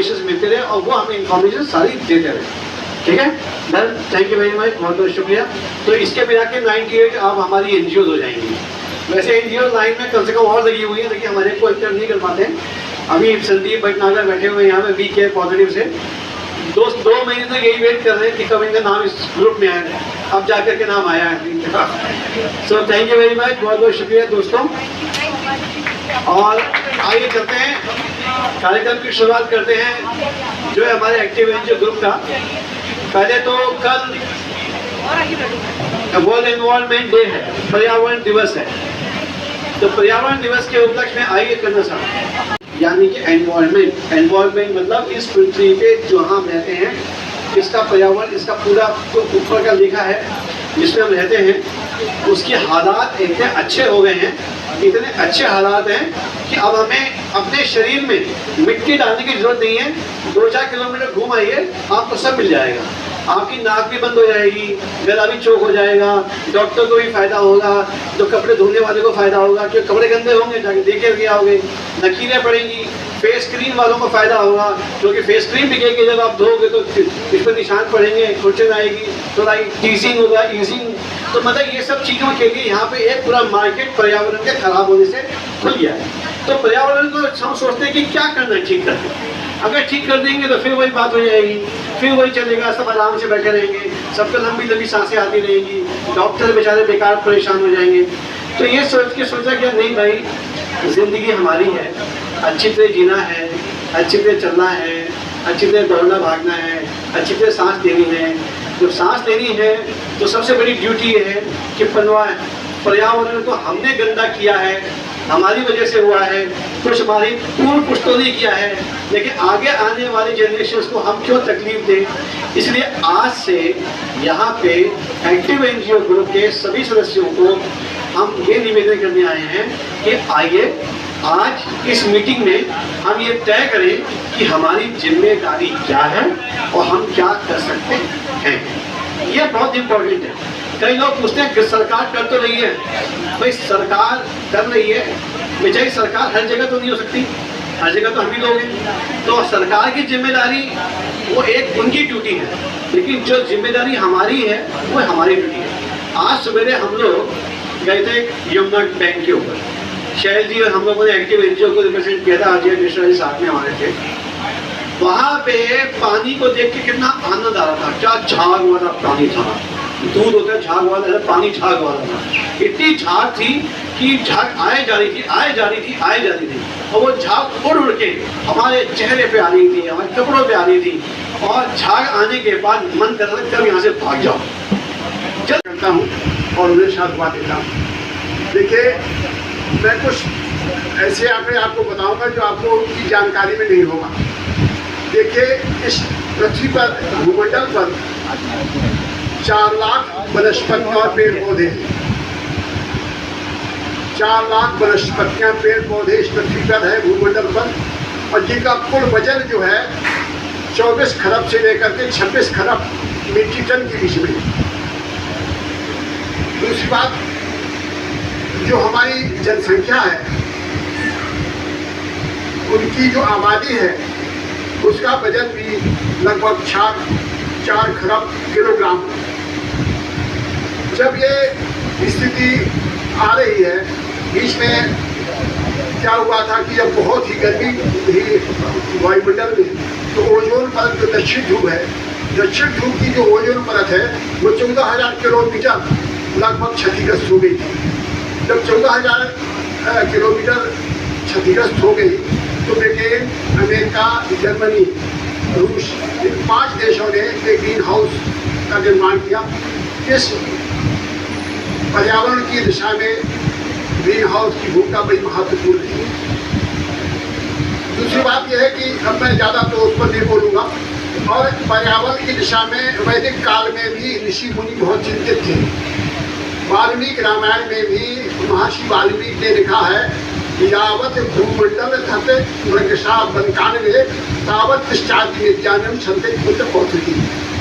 Information मिलते रहे और वो हमें इन्फॉर्मेशन सारी देते रहे। ठीक है done, thank you very much, बहुत बहुत शुक्रिया। तो इसके मिला के 98 अब हमारी एनजीओ हो जाएंगी। वैसे एनजीओ लाइन में कम से कम और लगी हुई है, लेकिन हमारे को इंटर नहीं कर पाते हैं। अभी संदीप भटनागर बैठे हुए हैं यहाँ पे वी केयर पॉजिटिव से, 2 महीने तक यही वेट कर रहे हैं कि कब इनका नाम इस ग्रुप में आए, अब जाकर के नाम आया है। So thank you very much, बहुत बहुत शुक्रिया दोस्तों। और आइए चलते हैं, कार्यक्रम की शुरुआत करते हैं जो है हमारे एक्टिव एनजीओ ग्रुप का। पहले तो कल वर्ल्ड एनवायरनमेंट डे है, पर्यावरण दिवस है। तो पर्यावरण दिवस के उपलक्ष्य में आइए करना चाहते, यानी कि एनवायरनमेंट मतलब इस पृथ्वी पे जो हम रहते हैं इसका पर्यावरण, इसका पूरा जो ऊपर का लिखा है जिसमें हम रहते हैं उसके हालात इतने अच्छे हो गए हैं, इतने अच्छे हालात हैं कि अब हमें अपने शरीर में मिट्टी डालने की जरूरत नहीं है। 2-4 किलोमीटर घूम आइए, आपको सब मिल जाएगा। आपकी नाक भी बंद हो जाएगी, गला भी चौक हो जाएगा, डॉक्टर को भी फायदा होगा, जो कपड़े धोने वाले को फायदा होगा, क्योंकि कपड़े गंदे होंगे जाके देखे भी आओगे, लकीरें पड़ेंगी। फेस क्रीम वालों को फायदा होगा, क्योंकि फेस क्रीम बिकेगी, जब आप धोगे तो इस पर निशान पड़ेंगे, खुरचन आएगी, थोड़ा टीजिंग होगा, ईजिंग। तो मतलब ये सब चीज़ों के लिए यहाँ पे एक पूरा मार्केट पर्यावरण के खराब होने से खुल गया है। तो पर्यावरण को हम सोचते हैं कि क्या करना है ठीक करके, अगर ठीक कर देंगे तो फिर वही बात हो जाएगी, फिर वही चलेगा, सब आराम से बैठे रहेंगे, सबको लंबी लंबी सांसें आती रहेंगी, डॉक्टर बेचारे बेकार परेशान हो जाएंगे। तो ये सोच के सोचा कि नहीं भाई, जिंदगी हमारी है, अच्छी तरह जीना है, अच्छी तरह चलना है, अच्छी तरह दौड़ना भागना है, अच्छी तरह सांस लेनी है। जब सांस लेनी है तो सबसे बड़ी ड्यूटी ये है कि पर्यावरण को हमने गंदा किया है, हमारी वजह से हुआ है, कुछ हमारी पूर्व पुश्तों ने किया है, लेकिन आगे आने वाली जनरेशन को हम क्यों तकलीफ दें। इसलिए आज से यहाँ पे एक्टिव एनजीओ ग्रुप के सभी सदस्यों को हम ये निवेदन करने आए हैं कि आइए आज इस मीटिंग में हम ये तय करें कि हमारी जिम्मेदारी क्या है और हम क्या कर सकते हैं। ये बहुत इम्पोर्टेंट है। कई लोग पूछते हैं कि सरकार कर तो रही है, भाई सरकार कर रही है, बेचारी सरकार हर जगह तो नहीं हो सकती, हर जगह तो हम ही लोग हैं। तो सरकार की जिम्मेदारी वो एक उनकी ड्यूटी है, लेकिन जो जिम्मेदारी हमारी है वो हमारी ड्यूटी है। आज सवेरे हम लोग गए थे यमुना बैंक के ऊपर, शैल जी और हम लोगों ने एक्टिव एनजीओ को रिप्रेजेंट किया था, अजय मिश्रा जी साथ में हमारे थे। वहाँ पे पानी को देख के कितना आनंद आ रहा था, क्या झाग वाला पानी था, दूध होता है झाग वाला, पानी झाग वाला था। इतनी झाग थी कि झाग आए जा रही थी, आए जा रही थी, आए जा रही थी, और वो झाग उड़ उड़ के हमारे चेहरे पे आ रही थी, हमारे कपड़ों पे आ रही थी, और झाग आने के बाद मन कर रहा था कब यहाँ से भाग जाओ। चल करता हूँ और उन्हें साथ बात देता हूँ। देखिए, मैं कुछ ऐसे आंकड़े आपको बताऊंगा जो आपको की जानकारी में नहीं होगा। देखिए, इस पृथ्वी पर, भूमंडल पर 4 लाख वनस्पतियाँ और पेड़ पौधे, 4 लाख वनस्पतियाँ पेड़ पौधे इस पृथ्वी पर है, भूमंडल पर, और जिनका कुल वजन जो है 24 खरब से लेकर के 26 खरब मीट्रिक टन के बीच में। दूसरी बात, जो हमारी जनसंख्या है, उनकी जो आबादी है, उसका वजन भी लगभग 4 खरब किलोग्राम। जब ये स्थिति आ रही है, बीच में क्या हुआ था कि जब बहुत ही गर्मी थी वायुमंडल में, तो ओजोन परत जो दक्षिण ध्रुव है, दक्षिण ध्रुव की जो ओजोन परत है वो 14,000 किलोमीटर लगभग क्षतिग्रस्त हो गई थी। जब 14,000 किलोमीटर क्षतिग्रस्त हो गई तो ब्रिटेन, अमेरिका, जर्मनी, रूस, इन 5 देशों ने एक ग्रीन हाउस का निर्माण किया। इस पर्यावरण की दिशा में ग्रीन हाउस की भूमिका बड़ी महत्वपूर्ण है। दूसरी बात यह है कि अब मैं ज़्यादा तो उस पर नहीं बोलूँगा। और पर्यावरण की दिशा में वैदिक काल में भी ऋषि मुनि बहुत चिंतित थे। वाल्मीकि रामायण में भी महर्षि वाल्मीकि ने लिखा है, यावत भूमंडल धते मृगशा बनकानवे तावत पश्चाति विज्ञानम छंदे पुत्र पौत्री।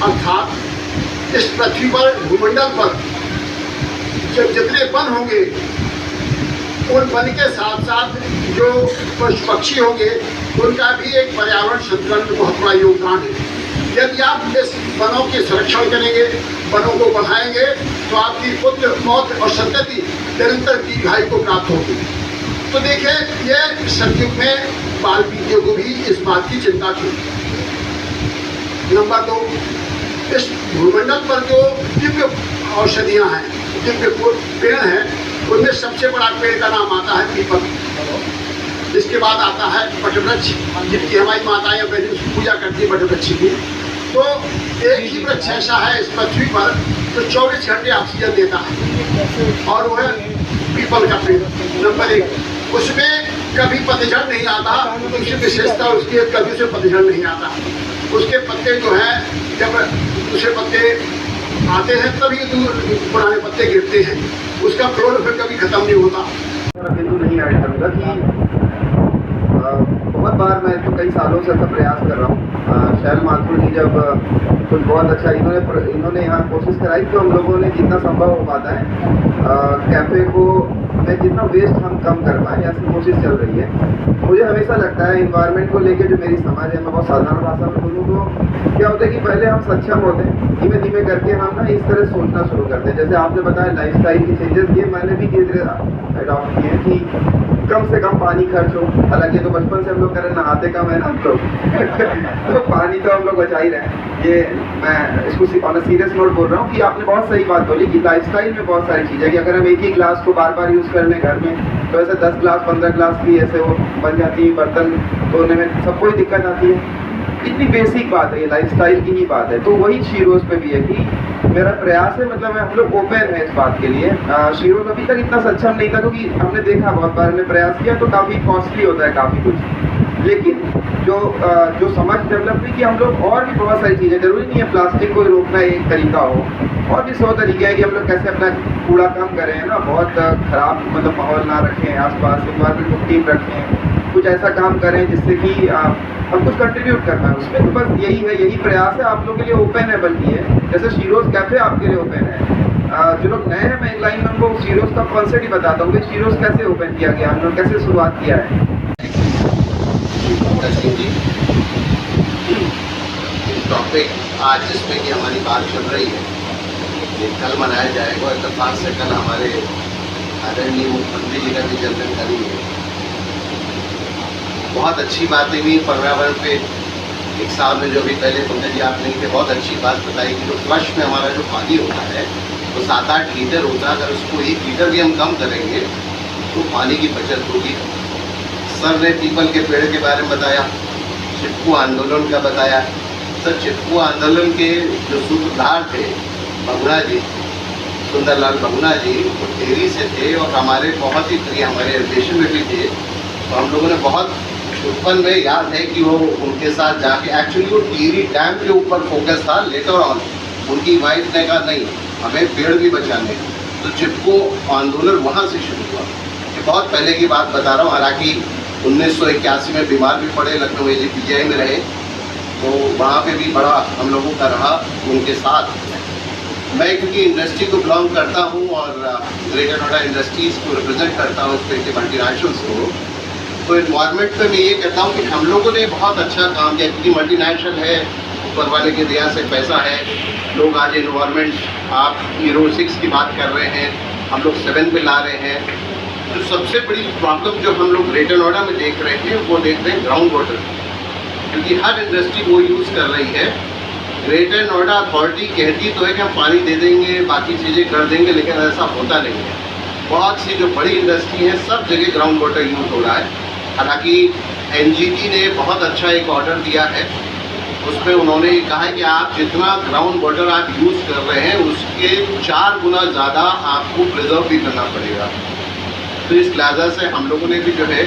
अर्थात इस पृथ्वी पर, भूमंडल पर जब जितने वन होंगे, उन वन के साथ साथ जो पशु पक्षी होंगे उनका भी एक पर्यावरण संतुलन में बहुत बड़ा योगदान है। यदि आप इस वनों के संरक्षण करेंगे, वनों को बढ़ाएंगे, तो आपकी पुत्र मौत और संतति निरंतर दीर्घायु को प्राप्त होगी। तो देखिए, ये सतयुग में वाल्मीकियों को भी इस बात की चिंता थी। नंबर 2, इस भूमंडल पर जो दिव्य औषधियाँ हैं, दिव्य पेड़ हैं, उनमें सबसे बड़ा पेड़ का नाम आता है पीपल। इसके बाद आता है वटवृक्ष, जिनकी हमारी माताएं बहनें पूजा करती है वटवृक्ष की। तो एक ही वृक्ष ऐसा है इस पृथ्वी पर जो 24 घंटे ऑक्सीजन देता है, और वो है पीपल का पेड़। नंबर 1, उसमें कभी पतझड़ नहीं आता। उसकी विशेषता उसकी कभी उसे पतझड़ नहीं आता। उसके पत्ते जो हैं, जब दूसरे पत्ते आते हैं तभी पुराने पत्ते गिरते हैं। उसका फ्लोर फिर कभी खत्म नहीं होता। बिंदु नहीं ऐड करूँगा कि बहुत बार मैं तो कई सालों से ऐसा प्रयास कर रहा हूँ। शैल माथुर जी जब कुछ बहुत अच्छा इन्होंने यहाँ कोशिश कराई, तो हम लोगों ने जितना संभव हो पाता है कैफ़े को में जितना वेस्ट हम कम कर पाएँ, ऐसी कोशिश चल रही है। मुझे हमेशा लगता है इन्वायरमेंट को लेकर जो मेरी समझ है, मैं बहुत साधारण भाषा में बोलूँ तो क्या होता है कि पहले हम सक्षम होते हैं, धीमे धीमे करके हम ना इस तरह सोचना शुरू करते हैं। जैसे आपने बताया लाइफस्टाइल की चेंजेस, ये मैंने भी धीरे धीरे अडॉप्ट किए हैं कि कम से कम पानी खर्च हो। हालांकि तो बचपन से हम लोग करें, नहाते कम है ना हम लोग तो पानी तो हम लोग बचा ही रहे हैं। ये मैं इसको ऑन सीरियस नोट बोल रहा हूँ कि आपने बहुत सही बात बोली कि लाइफस्टाइल में बहुत सारी चीज़ें कि अगर हम एक ही ग्लास को बार बार यूज़ कर लें घर में, तो ऐसे 10 ग्लास 15 ग्लास भी ऐसे वो बन जाती है। बर्तन धोने में सबको ही दिक्कत आती है। इतनी बेसिक बात है, ये लाइफस्टाइल की ही बात है। तो वही शीरोज़ पे भी है कि मेरा प्रयास है, मतलब हम लोग ओपन है इस बात के लिए। शीरोज़ अभी तक इतना सक्षम नहीं था, क्योंकि हमने देखा बहुत बार हमने प्रयास किया तो काफ़ी कॉस्टली होता है काफ़ी कुछ। लेकिन जो समझ डेवलप हुई कि हम लोग और भी बहुत सारी चीज़ें, जरूरी नहीं है प्लास्टिक को रोकना एक तरीका हो, और भी 100 तरीके हैं कि हम लोग कैसे अपना कूड़ा कम करें ना, बहुत ख़राब मतलब माहौल ना रखें आसपास, एनवायरमेंट को क्लीन रखें, कुछ ऐसा काम करें जिससे कि हम कुछ कंट्रीब्यूट करना है उसमें। तो बस यही है, यही प्रयास है। आप लोगों के लिए ओपन है, बल्कि है जैसे शीरोज़ कैफ़े आपके लिए ओपन है। जो लोग नए हैं, मैं एक लाइन में उनको शीरोज़ का कॉन्सेप्ट ही बताता हूँ कि शीरोज़ कैसे ओपन किया गया, हम लोग कैसे शुरुआत किया है। टॉपिक आज जिसमें कि हमारी बात चल रही है, ये कल मनाया जाएगा और इत्तेफाक से कल हमारे आदरणीय मुख्यमंत्री जी का भी जन्मदिन कल ही है। बहुत अच्छी बातें हुई पर्यावरण पे। एक साल में जो भी पहले पंकज जी आप नहीं थे, बहुत अच्छी बात बताई कि जो फ्लश में हमारा जो पानी होता है वो 7-8 लीटर होता है। अगर उसको 1 लीटर भी हम कम करेंगे तो पानी की बचत होगी। सर ने पीपल के पेड़ के बारे में बताया, चिपकू आंदोलन का बताया। सर, चिपकू आंदोलन के जो सूत्रधार थे बगुना जी, सुंदरलाल बगुना जी, वो टेरी से थे और हमारे बहुत ही प्रिय, हमारे रिलेशन में भी थे। तो हम लोगों ने बहुत बचपन में याद है कि वो उनके साथ जाके, एक्चुअली वो टिहरी डैम के ऊपर फोकस था। लेटर ऑन उनकी वाइफ ने कहा नहीं, हमें पेड़ भी बचाने, तो चिपको आंदोलन वहाँ से शुरू हुआ। ये बहुत पहले की बात बता रहा हूँ। हालांकि 1981 में बीमार भी पड़े, लखनऊ AGPGI में रहे, तो वहाँ पे भी बड़ा हम लोगों का रहा उनके साथ। मैं क्योंकि इंडस्ट्री को बिलोंग करता हूँ और ग्रेटर नोएडा इंडस्ट्रीज़ को रिप्रेजेंट करता हूँ, स्पेशली मल्टीनेशनल्स को, तो इन्वायरमेंट पे मैं ये कहता हूँ कि हम लोगों ने बहुत अच्छा काम किया। क्योंकि मल्टीनेशनल है, ऊपर वाले की दया से पैसा है, लोग आज इन्वायरमेंट, आप यूरो 6 की बात कर रहे हैं, हम लोग 7 पे ला रहे हैं। तो सबसे बड़ी प्रॉब्लम जो हम लोग ग्रेटर नोएडा में देख रहे हैं वो देख रहे हैं ग्राउंड वाटर, क्योंकि हर इंडस्ट्री वो यूज़ कर रही है। ग्रेटर नोएडा अथॉरिटी कहती तो है कि हम पानी दे देंगे, बाकी चीज़ें कर देंगे, लेकिन ऐसा होता नहीं है। बहुत सी जो बड़ी इंडस्ट्री है सब जगह ग्राउंड वाटर यूज़ हो रहा है। हालांकि NGT ने बहुत अच्छा एक ऑर्डर दिया है, उसमें उन्होंने कहा है कि आप जितना ग्राउंड वाटर आप यूज़ कर रहे हैं उसके 4 गुना ज़्यादा आपको प्रिजर्व भी करना पड़ेगा। तो इस लिहाजा से हम लोगों ने भी जो है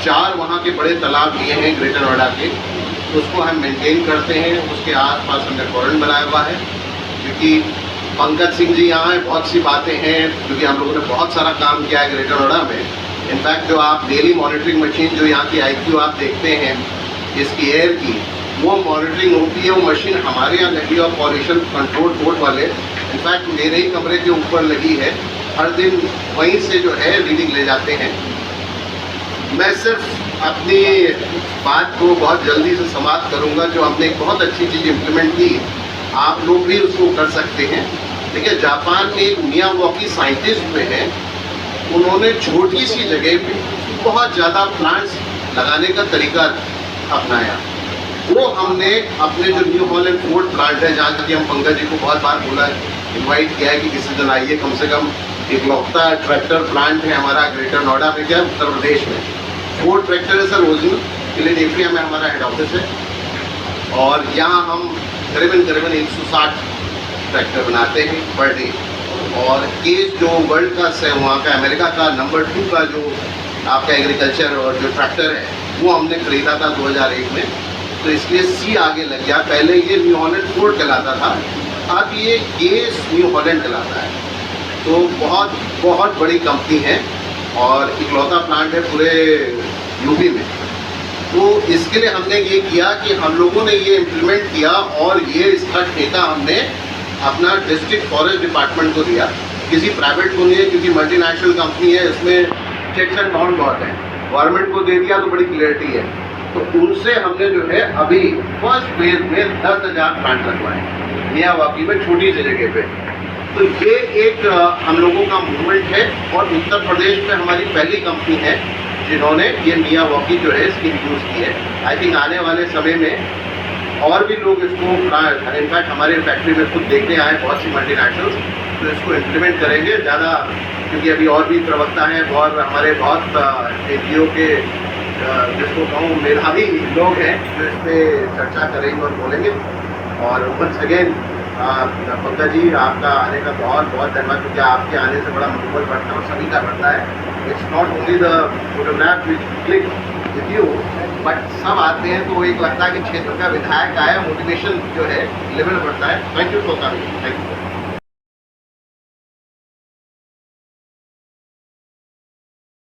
4 वहाँ के बड़े तालाब लिए हैं ग्रेटर नोएडा के, तो उसको हम मेंटेन करते हैं। उसके आसपास हमने कॉर्डन बनाया हुआ है, क्योंकि पंकज सिंह जी यहाँ हैं, बहुत सी बातें हैं, क्योंकि हम लोगों ने बहुत सारा काम किया है ग्रेटर नोएडा में। इनफैक्ट जो आप डेली मॉनिटरिंग मशीन जो यहाँ की IQ आप देखते हैं इसकी एयर की, वो मॉनिटरिंग होती है, वो मशीन हमारे यहाँ लगी और पॉल्यूशन कंट्रोल बोर्ड वाले, इनफैक्ट मेरे ही कमरे के ऊपर लगी है, हर दिन वहीं से जो है रीडिंग ले जाते हैं। मैं सिर्फ अपनी बात को बहुत जल्दी से समाप्त करूंगा। जो हमने एक बहुत अच्छी चीज़ इम्प्लीमेंट की, आप लोग भी उसको कर सकते हैं। देखिए, जापान में एक मियावाकी साइंटिस्ट पे है, उन्होंने छोटी सी जगह पे बहुत ज़्यादा प्लांट्स लगाने का तरीका अपनाया। वो हमने अपने जो न्यू हॉलैंड फोर्ट प्लांट है, जहाँ की हम पंकज जी को बहुत बार बोला है, इन्वाइट किया है कि किसी दिन आइए, कम से कम इकलौता ट्रैक्टर प्लांट है हमारा ग्रेटर नोएडा में, क्या उत्तर प्रदेश में। फोर्ट ट्रैक्टर है सर, ओरिजिनल फिलाडेल्फिया में हमारा हेड ऑफिस है, और यहाँ हम करीबन 160 ट्रैक्टर बनाते हैं पर डे। और केस जो वर्ल्ड का है, वहाँ का अमेरिका का नंबर 2 का जो आपका एग्रीकल्चर और जो ट्रैक्टर है, वो हमने खरीदा था 2001 में। तो इसलिए सी आगे लग गया। पहले ये न्यू हॉलैंड फोर्ट कहलाता था, अब ये केस न्यू हॉलैंड कहलाता है। तो बहुत बहुत बड़ी कंपनी है और इकलौता प्लांट है पूरे यूपी में। तो इसके लिए हमने ये किया कि हम लोगों ने ये इम्प्लीमेंट किया, और ये इसका ठेका हमने अपना डिस्ट्रिक्ट फॉरेस्ट डिपार्टमेंट को दिया, किसी प्राइवेट को नहीं है, क्योंकि मल्टीनेशनल कंपनी है, इसमें चेक्स एंड बाउंड बहुत है। गवर्नमेंट को दे दिया तो बड़ी क्लियरिटी है। तो उनसे हमने जो है अभी फर्स्ट फेज में 10,000 प्लांट लगवाए मियावाकी में, छोटी सी जगह पे। तो ये एक हम लोगों का मूवमेंट है, और उत्तर प्रदेश में हमारी पहली कंपनी है जिन्होंने ये मियावाकी जो है इसकी यूज़ की है। आई थिंक आने वाले समय में और भी लोग इसको, इनफैक्ट हमारे फैक्ट्री में खुद देखने आए बहुत सी मल्टीनेशनल्स, तो इसको इम्प्लीमेंट करेंगे ज़्यादा, क्योंकि अभी और भी प्रवक्ता हैं और हमारे बहुत एनजीओ के जिसको कहूँ मेधावी लोग हैं जो इस पर चर्चा करेंगे और बोलेंगे। और वंस अगेन पंकज जी, आपका आने का बहुत बहुत धन्यवाद, क्योंकि आपके आने से बड़ा मनोबल बढ़ता है और सभी का बढ़ता है। It's not only the photograph which click with you, but सब आते हैं तो एक लगता है कि क्षेत्र का विधायक आया, मोटिवेशन जो है लेवल बढ़ता है। Thank you for coming. Thank you.